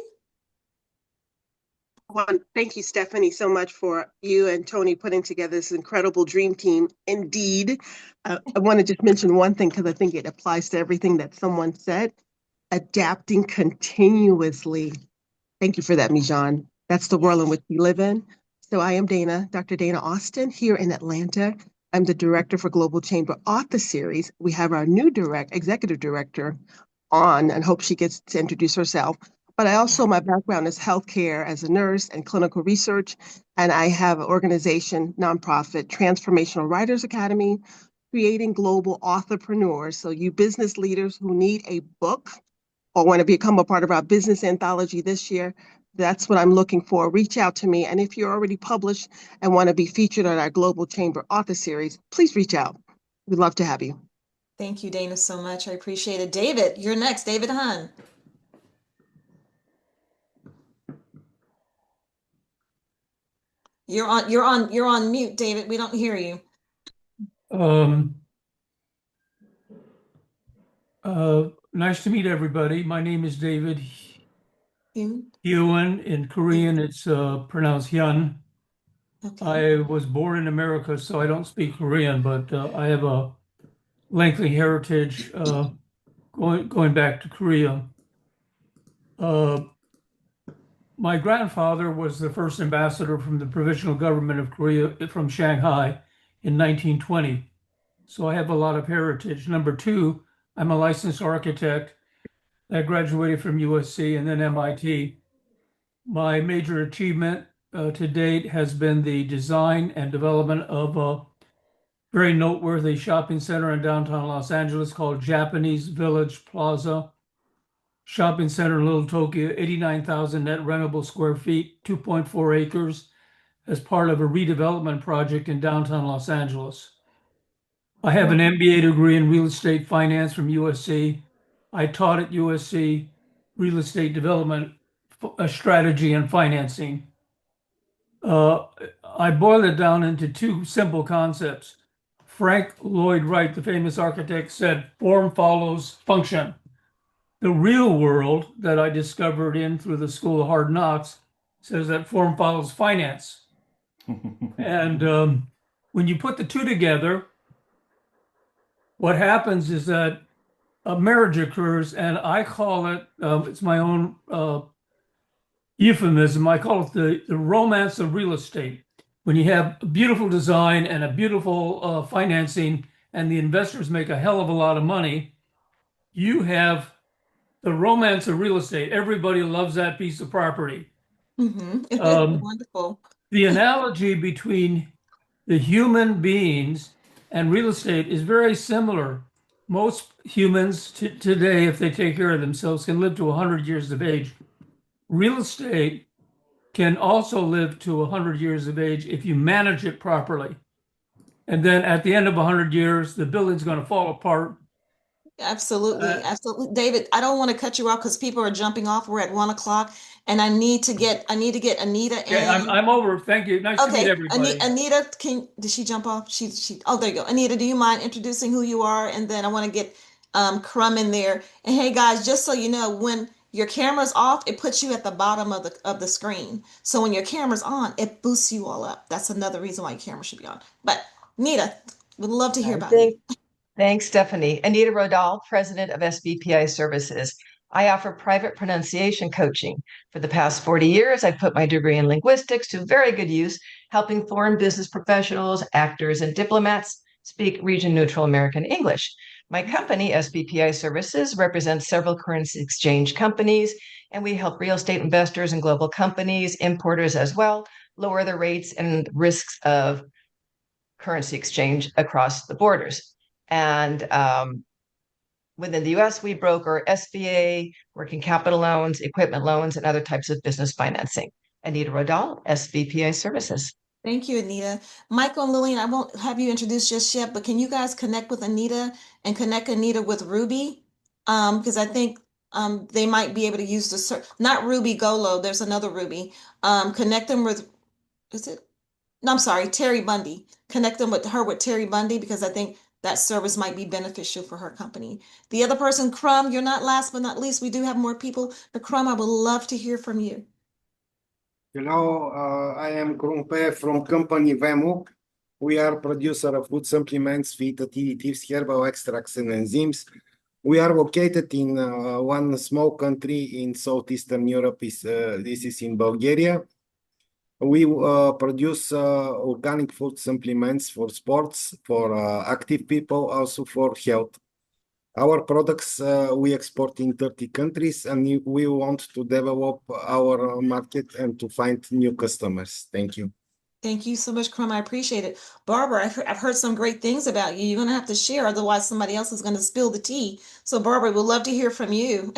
One, thank you, Stephanie, so much for you and Tony putting together this incredible dream team. Indeed, I want to just mention one thing because I think it applies to everything that someone said. Adapting continuously. Thank you for that, Mijan. That's the world in which we live in. So I am Dana, Dr. Dana Austin, here in Atlanta. I'm the director for Global Chamber Author Series. We have our new executive director on, and hope she gets to introduce herself. But I also, my background is healthcare as a nurse and clinical research. And I have an organization, nonprofit, Transformational Writers Academy, creating global authorpreneurs. So you business leaders who need a book or want to become a part of our business anthology this year, that's what I'm looking for. Reach out to me. And if you're already published and want to be featured on our Global Chamber Author Series, please reach out. We'd love to have you. Thank you, Dana, so much. I appreciate it. David, you're next. David Hahn. You're on mute, David. We don't hear you. Um, Nice to meet everybody. My name is David You? Hyun. In Korean, it's pronounced Hyun. Okay. I was born in America, so I don't speak Korean, but I have a lengthy heritage going back to Korea. Uh, my grandfather was the first ambassador from the provisional government of Korea from Shanghai in 1920. So I have a lot of heritage. Number two, I'm a licensed architect. I graduated from USC and then MIT. My major achievement to date has been the design and development of a very noteworthy shopping center in downtown Los Angeles called Japanese Village Plaza. Shopping center in Little Tokyo, 89,000 net rentable square feet, 2.4 acres, as part of a redevelopment project in downtown Los Angeles. I have an MBA degree in real estate finance from USC. I taught at USC real estate development strategy and financing. I boil it down into two simple concepts. Frank Lloyd Wright, the famous architect, said form follows function. The real world that I discovered in through the School of Hard Knocks says that form follows finance. And when you put the two together, what happens is that a marriage occurs, and I call it, it's my own euphemism, I call it the romance of real estate. When you have a beautiful design and a beautiful financing, and the investors make a hell of a lot of money, you have the romance of real estate. Everybody loves that piece of property. Wonderful. The analogy between the human beings and real estate is very similar. Most humans today, if they take care of themselves, can live to 100 years of age. Real estate can also live to 100 years of age if you manage it properly. And then at the end of 100 years, the building's going to fall apart. Absolutely. Absolutely. David, I don't want to cut you off because people are jumping off. We're at 1 o'clock and I need to get Anita Okay, in. I'm over. Thank you. Nice to meet Okay. everybody. Anita, did she jump off? Oh, there you go. Anita, do you mind introducing who you are? And then I want to get Crum in there. And hey guys, just so you know, when your camera's off, it puts you at the bottom of the screen. So when your camera's on, it boosts you all up. That's another reason why your camera should be on. But Anita, would love to hear about you. Thanks, Stephanie. Anita Rodal, President of SBPI Services. I offer private pronunciation coaching. For the past 40 years, I've put my degree in linguistics to very good use, helping foreign business professionals, actors, and diplomats speak region-neutral American English. My company, SBPI Services, represents several currency exchange companies, and we help real estate investors and global companies, importers as well, lower the rates and risks of currency exchange across the borders. And within the US, we broker SBA, working capital loans, equipment loans, and other types of business financing. Anita Rodal, SBPA Services. Thank you, Anita. Michael and Lillian, I won't have you introduced just yet, but can you guys connect with Anita and connect Anita with Ruby? Because I think they might be able to use not Ruby Golo, there's another Ruby. Connect them with, is it? No, I'm sorry, Terry Bundy. Connect them with her with Terry Bundy because I think that service might be beneficial for her company. The other person, Crumb, you're not last but not least. We do have more people, but Crumb, I would love to hear from you. Hello, I am Krumpe from company Vemu. We are producer of food supplements, feed additives, herbal extracts, and enzymes. We are located in one small country in Southeastern Europe. This is in Bulgaria. We produce organic food supplements for sports, for active people, also for health. Our products we export in 30 countries, and we want to develop our market and to find new customers. Thank you. Thank you so much, Crumb. I appreciate it. Barbara, I've heard some great things about you. You're going to have to share, otherwise somebody else is going to spill the tea. So Barbara, we'd love to hear from you.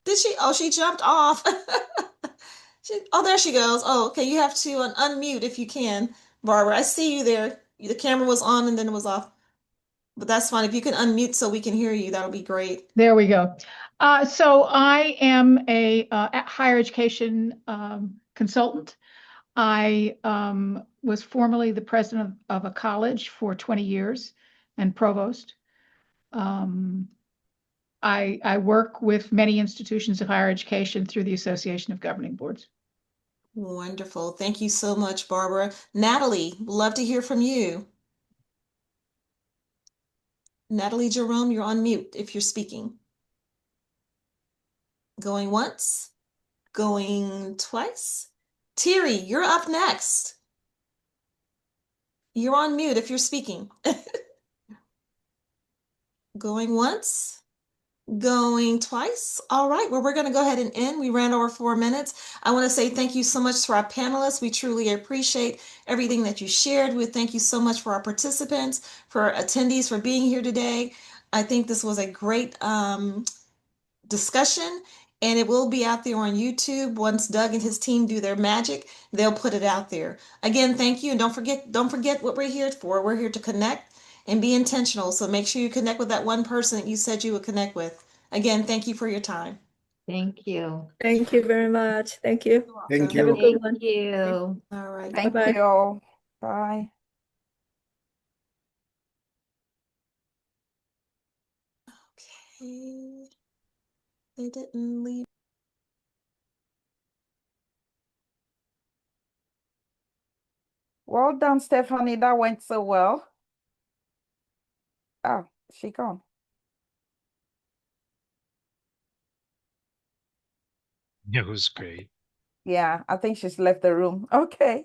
Did she? Oh, she jumped off. Oh, there she goes. Oh, okay. You have to unmute if you can, Barbara. I see you there. The camera was on and then it was off. But that's fine. If you can unmute so we can hear you, that'll be great. There we go. So I am a higher education consultant. I was formerly the president of a college for 20 years and provost. I work with many institutions of higher education through the Association of Governing Boards. Wonderful. Thank you so much, Barbara. Natalie, love to hear from you. Natalie Jerome, you're on mute if you're speaking. Going once, going twice. Terry, you're up next. You're on mute if you're speaking. Going once, going twice. All right, well, we're going to go ahead and end. We ran over 4 minutes. I want to say thank you so much to our panelists. We truly appreciate everything that you shared. We thank you so much for our participants, for attendees, for being here today. I think this was a great discussion, and it will be out there on YouTube. Once Doug and his team do their magic, they'll put it out there. Again, thank you, and don't forget what we're here for. We're here to connect and be intentional. So make sure you connect with that one person that you said you would connect with. Again, thank you for your time. Thank you. Thank you very much. Thank you. Thank Have a you. good Thank one. you. All right. Thank Bye-bye. you all. Bye. Okay. They didn't leave. Well done, Stephanie. That went so well. Oh, she gone. It was great. Yeah, I think she's left the room. Okay.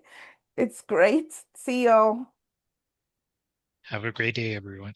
It's great. See y'all. Have a great day, everyone.